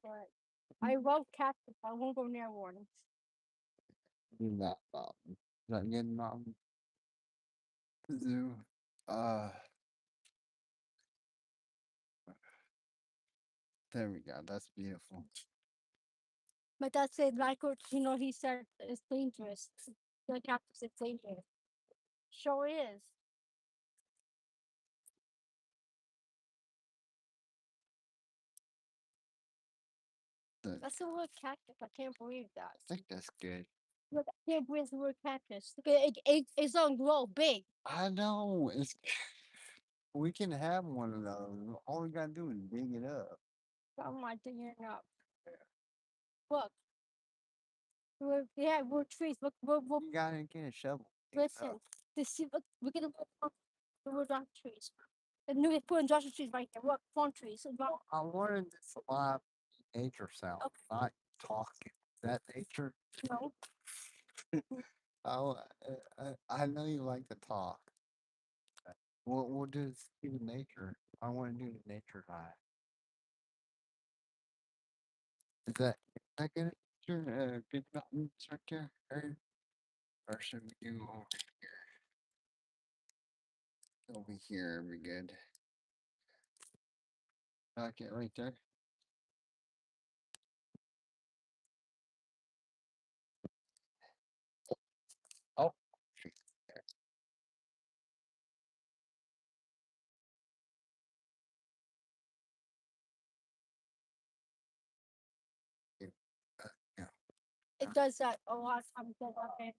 but I love cactus. I won't go near one. In that mountain. Is that good mountain? Zoo. Uh, there we go. That's beautiful. But that's it. Like he said it's dangerous. The cactus is dangerous. Sure is. The, That's the word cactus. I can't believe I that. think that's good. Look, I can't believe the word cactus. Look, it's on grow big. I know. It's we can have one of those. All we gotta do is dig it up. I'm not digging it up. Look, yeah, we're trees. Look, You gotta get a shovel. Dig it listen. up. This look, we're gonna look the word on trees. And new put industrial trees right there. Look, palm trees. I wanted this live nature sound, Okay, not talking. That nature. no. I, I know you like to talk. We'll do the nature. I want to do the nature high. Is that good? Sure, good mountains right there. Or should we do over here? Over here would be good. Okay, right there. Oh, shoot. There. Yeah. Yeah. It does that a lot of times. Okay.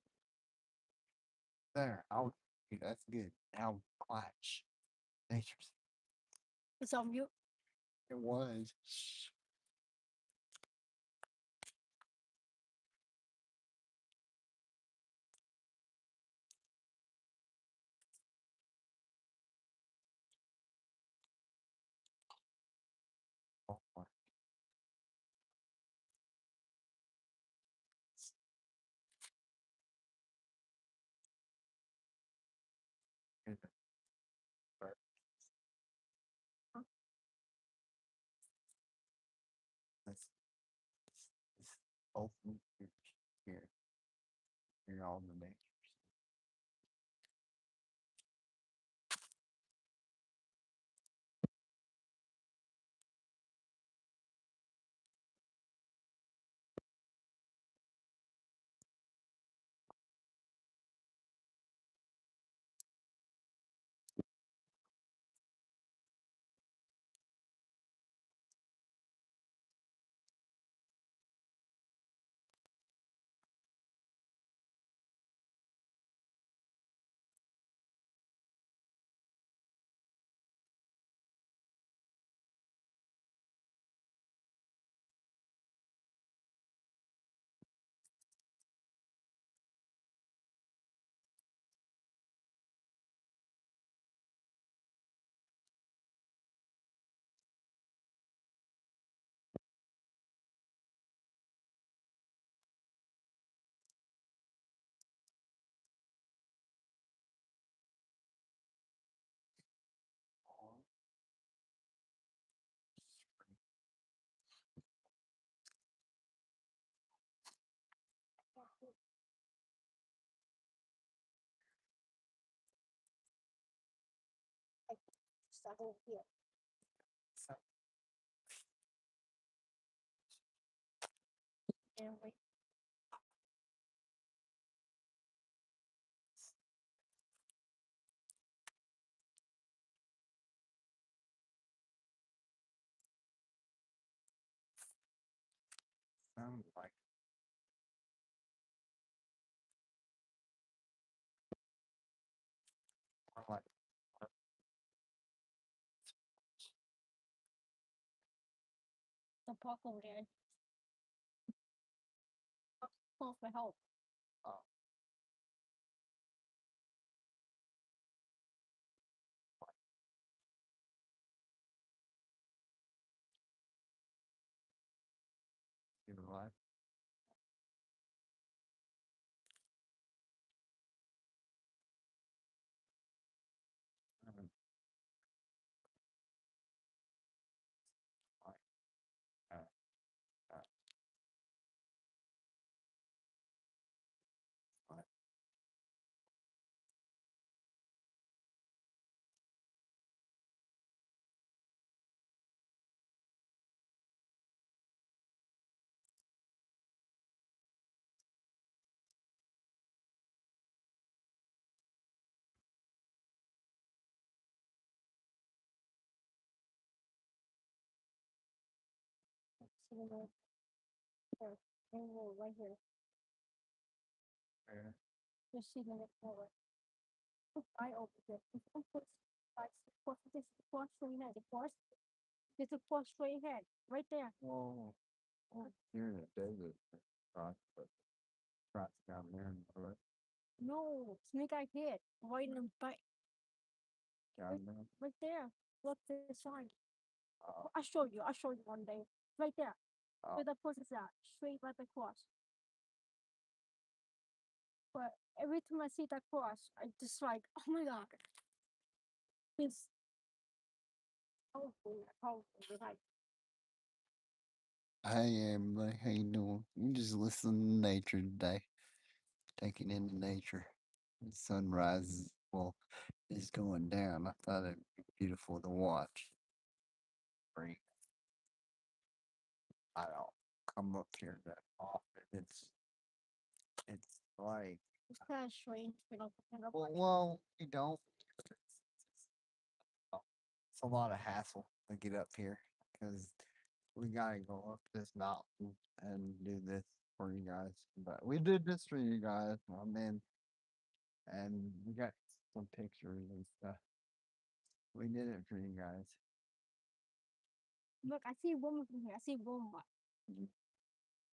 There. I'll. Yeah, that's good. Now watch. Nature's. It's on mute. It was. Oh, my goodness. But This, this open here. Here all the nature. Start over here. So, And wait. sound like The park over there. Call for help. uh, you know what? Um, like, cinema here. Right here. Yeah. Just see the next forward. I opened it. It's almost like this force straight ahead. The force. There's a force straight ahead. Right there. Well, you're in a desert. Cross, but cross down there and all that. No, snake eye head. Right in the back. Down there. Right there. Look this side. Uh, I'll show you. I'll show you one day. Right there. uh, Where the force is at. Straight right across. But every time I see that cross, I just like, oh my god. It's powerful. Powerful. Like, Hey, everybody, how you doing? You just listening to nature today, taking in the nature. The sunrise is, well, is going down. I thought it'd be beautiful to watch. Great. I don't come up here that often. It's like, it's kind of strange. well, you don't. Oh, it's a lot of hassle to get up here because we gotta go up this mountain and do this for you guys. But we did this for you guys. I mean, and we got some pictures and stuff. We did it for you guys. Look, I see a woman from here. I see a woman. Mm.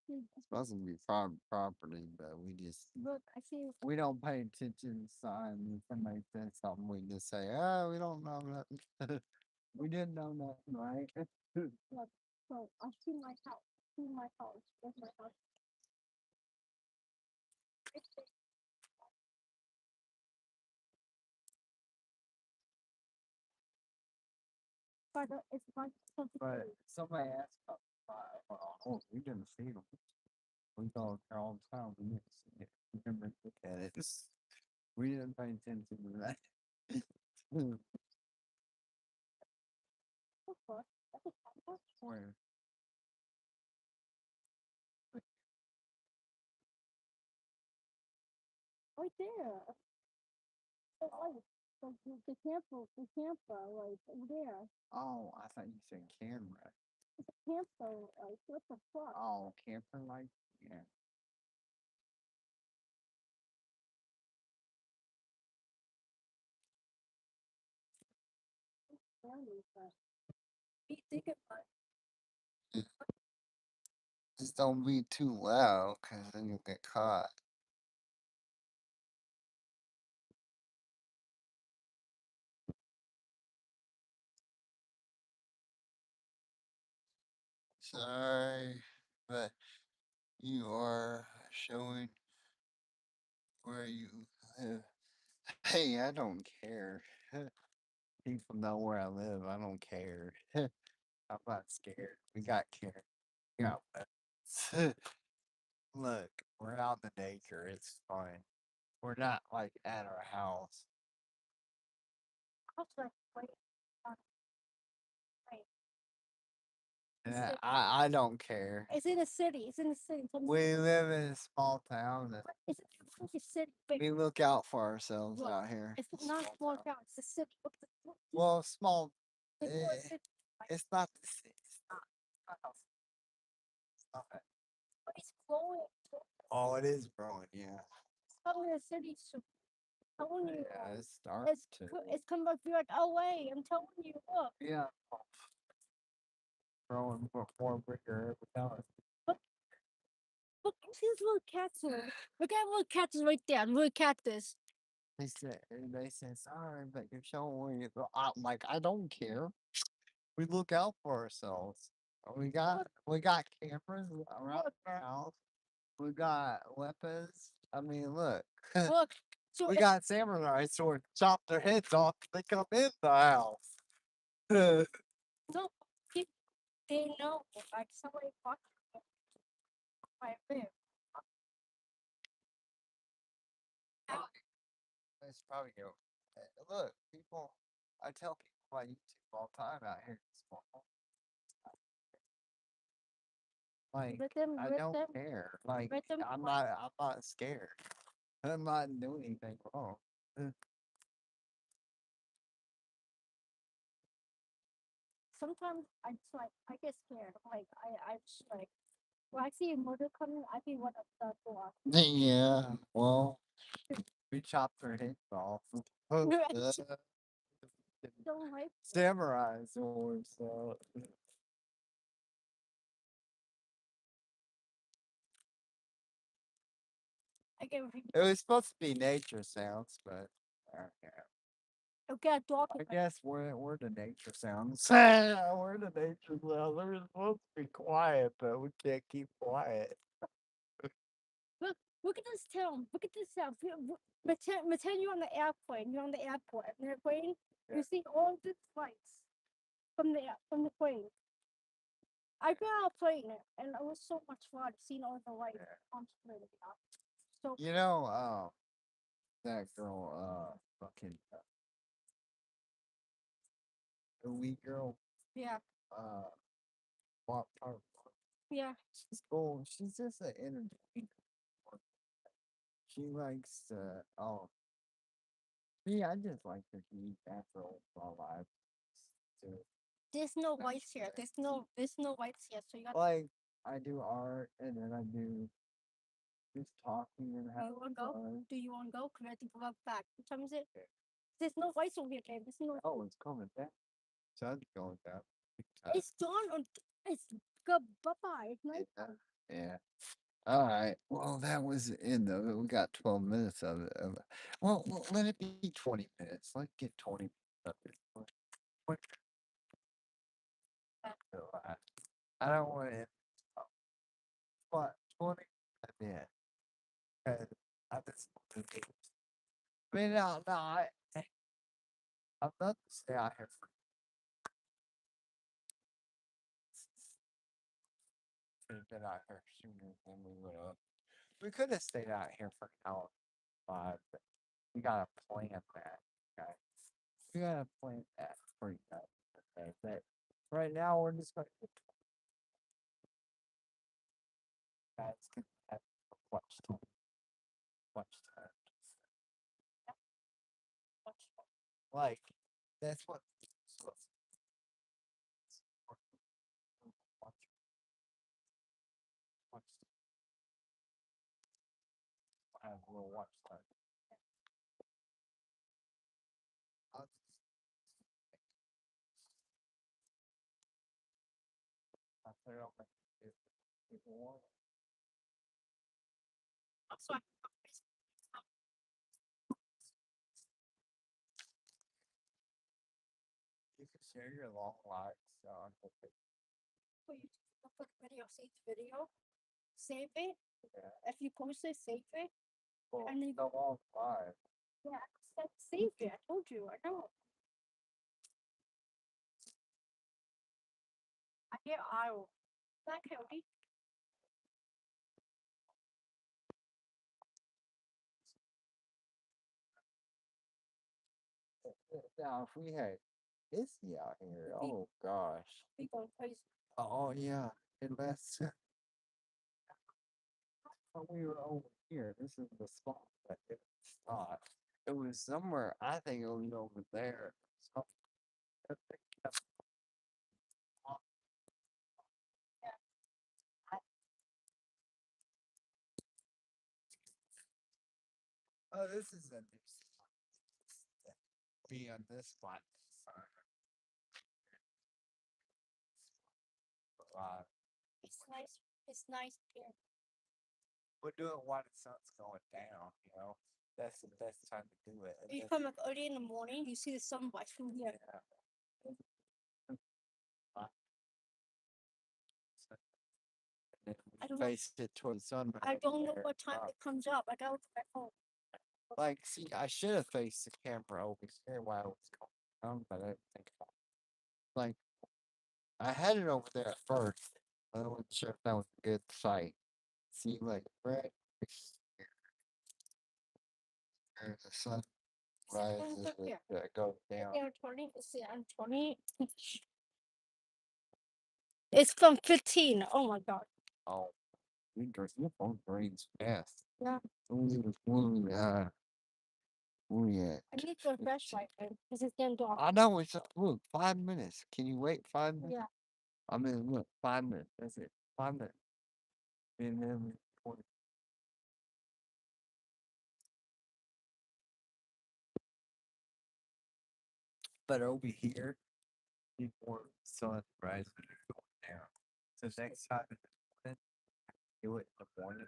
It's supposed to be private property, but Look, I see. we don't pay attention to signs. When somebody says something, we just say, "Oh, we don't know nothing." We didn't know nothing, right? Look, so I see my house. See my house. There's my house. But it's like something. But somebody asked about oh, we didn't see them. We go there all the time. We didn't see it. We never look at it. We didn't pay attention to that. Where? Right there. So, like, the camper, like over there. Oh, I thought you said camera. It's a camper, like what the fuck? Oh, camper light? Yeah. Be thinking about Just don't be too loud, cause then you'll get caught. Sorry, but you are showing where you live. Hey, I don't care. People know where I live. I don't care. I'm not scared. We got care. We got weapons. Look, we're out in the nature. It's fine. We're not like at our house. I was like, wait, uh, wait. And I don't care. It's in the city. It's in the city. We live in a small town. And It's a city. Big. we look out for ourselves Look, out here. it's not a small town. It's a city. Well, small. It's more eh, city. It's not the city. It's not. It's not that. But it's growing. Oh, it is growing. Yeah. It's probably a city soon. I'm telling you. Yeah, it's starting to. It's coming up. You're like, oh wait, I'm telling you. Look. Yeah. Growing more bigger every time. Look, see this little cactus. Look at little cactus right there. Little cactus. They said, sorry, but you're showing where you go. I'm like, I don't care. We look out for ourselves. We got cameras around our house. We got weapons. I mean, look. Look. So We got samurai swords. Chop their heads off. They come in the house. no, they know. Like somebody fucked my room. It's probably go. Look, people. I tell people about YouTube all the time out here. in small. Like, I don't care. Like, I'm not scared. I'm not doing anything wrong. sometimes I just like I get scared. Like I just like when I see a murder coming, I think what the door. Yeah, well, we chopped her head off. Don't like Samurai sword, so I get it was supposed to be nature sounds, but okay. okay, a dog. I guess we're the nature sounds. We're the nature sounds. We're supposed to be quiet, but we can't keep quiet. Look at this town. Look at this town. Pretend you're on the airplane. You're on the airport. And the plane. Yeah. You see all the lights from the plane. I got on a plane and it was so much fun seeing all the lights Yeah. on the plane. So You know, that girl, fucking the wee girl, yeah, uh, Pop Tart. yeah. She's cool. She's just an entertainer. She likes me. I just like to eat natural life. Too. There's no lights here. There's no lights here. So you got Like I do art, and then I do just talking and you having wanna go? fun. Do you wanna go? Cause I have to go out back. What time is it? Yeah. There's no lights over here, babe. There's no. Oh, it's coming down. Sun's going down. It's dawn on. It's good. Bye bye. It's night. Yeah. All right. Well, that was the end of it. We got 12 minutes of it. Well, let it be 20 minutes. Let's get 20 minutes of it. So, I don't want to, but 20 minutes. Because I just, I mean, no, I'm not to stay out here for could have been out here sooner than we would have. We could have stayed out here for an hour five, but we gotta plan that, guys. We gotta plan that for you guys. Okay, but right now we're just gonna get guys can have watch time. Watch time. Like that's what watch watch have a little watch time. I'll turn it off if people want. So I You can share your long lives on the put you put the video. Save the video. Save it. yeah. If you post it, save it. Well, And then the long live. yeah, save it. I told you. I know. I hear owl. That county. Now, if we had Izzy out here, oh gosh. We going crazy. Oh yeah, unless when we were over here, this is the spot that it's not. It was somewhere. I think it was over there. So, I think that's- oh, this is a new spot. Be on this spot. It's nice. It's nice here. We'll do it while the sun's going down. You know, that's the best time to do it. You come like early in the morning. You see the sunrise from here. I don't know. Face it toward the sun. I don't know what time it comes up. I gotta look at my phone. Like, see, I should have faced the camera over here while I was going down, but I didn't think about it. Like, I had it over there at first. I wasn't sure if that was a good sight. See, like, right here, there's the sun rises that goes down. Yeah, 20. See, I'm 20. It's from 15. Oh my god. Oh, your phone drains fast. Yeah. Ooh, Where we at? I need to refresh my phone because it's getting dark. I know it's look 5 minutes. Can you wait 5 minutes? Yeah. I mean, look, 5 minutes. That's it. 5 minutes. And then 20. But over here, before sunrise are going down. So next time in the morning, do it in the morning.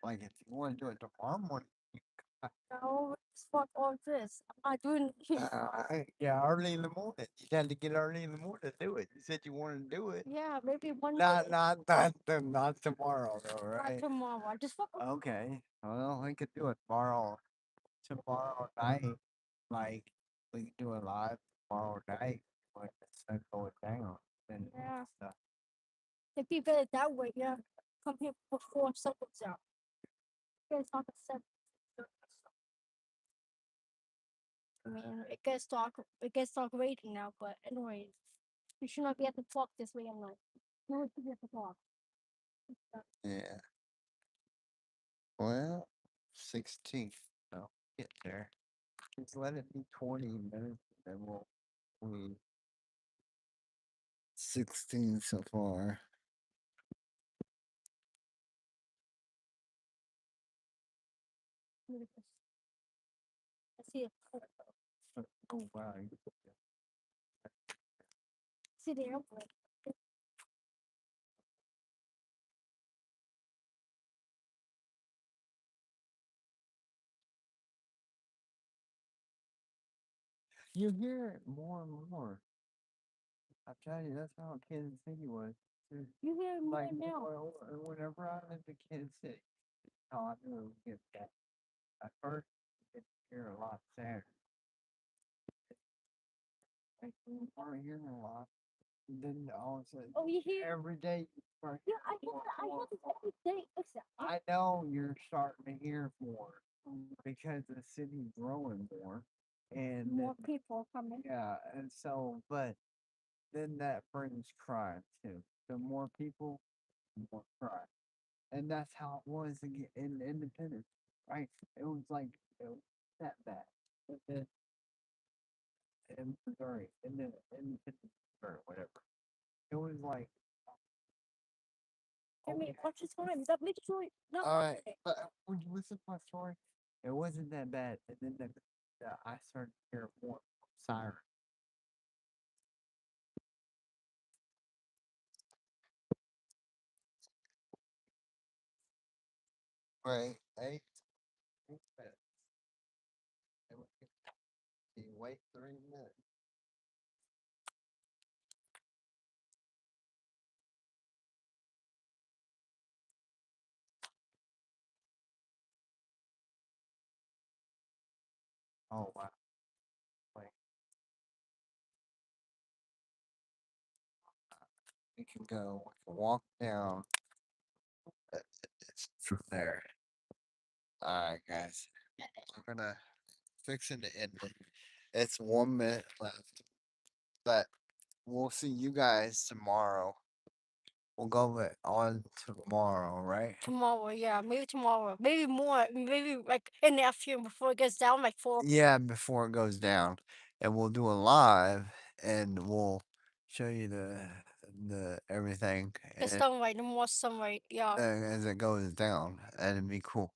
Like if you want to do it tomorrow morning, No, fuck all this. I'm not doing. yeah, early in the morning. You had to get early in the morning to do it. You said you wanted to do it. Yeah, maybe one Not, day. not tomorrow though, Not right? tomorrow. I just fuck. Okay. Well, we could do it tomorrow. Tomorrow night, like we can do it live tomorrow night when the sun going down. And Yeah. stuff. If you get it that way, yeah. Come here before sun goes out. It's not the 7. I mean, it gets dark. It gets dark waiting now. But anyways, you should not be at the clock this way at night. No one should be at the clock. Yeah. Well, 16th. I'll get there. Just let it be 20 minutes, and then we 16 so far. I see it. Oh wow. See the airplane. You hear it more and more. I tell you, that's how Kansas City was. Too. You hear it more Like now. whenever I lived in Kansas City, how I knew it would get that. At first, you could hear a lot there. Like you weren't hearing a lot. And then all of a sudden, Oh, you hear? every day you start Yeah, I hear. I hear this every day. Listen. I know you're starting to hear more because the city's growing more, and More people coming. yeah, and so, but then that brings crime too. The more people, the more crime, and that's how it was in Independence, right? It was like it was that bad, but then in Missouri, in the Independence or whatever, it was like. I mean, what's his time? That literally. No. All right, but when you listen to my story, it wasn't that bad, and then I started to hear more sirens. Right. 8 minutes. You wait 3 minutes. Oh wow. Wait. We can go. We can walk down. It's from there. All right, guys. We're gonna fix it to end it. It's 1 minute left, but we'll see you guys tomorrow. We'll go on tomorrow, right? Tomorrow, yeah, maybe tomorrow, maybe more, maybe like in the afternoon before it gets down, like 4. Yeah, before it goes down, and we'll do a live, and we'll show you the everything The sunlight, the more sunlight, yeah. as it goes down, and it'd be cool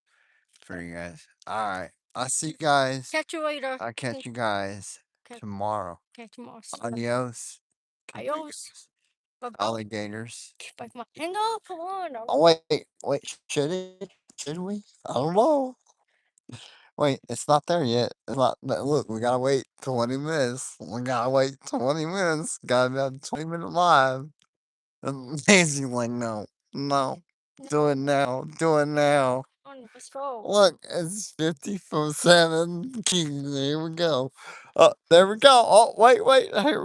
for you guys. All right, I'll see you guys. Catch you later. I'll catch you guys tomorrow. Okay, tomorrow. Adios. Adios. Bye-bye. Alligators. Bye. Hang up, come on. Oh wait, should it? Should we? I don't know. Wait, it's not there yet. It's not. Look, we gotta wait 20 minutes. We gotta wait 20 minutes. Gotta be on 20-minute live. And Nancy's like, no, no, do it now, do it now. Let's go. Look, it's 54-7. Here we go. There we go. Oh, wait, here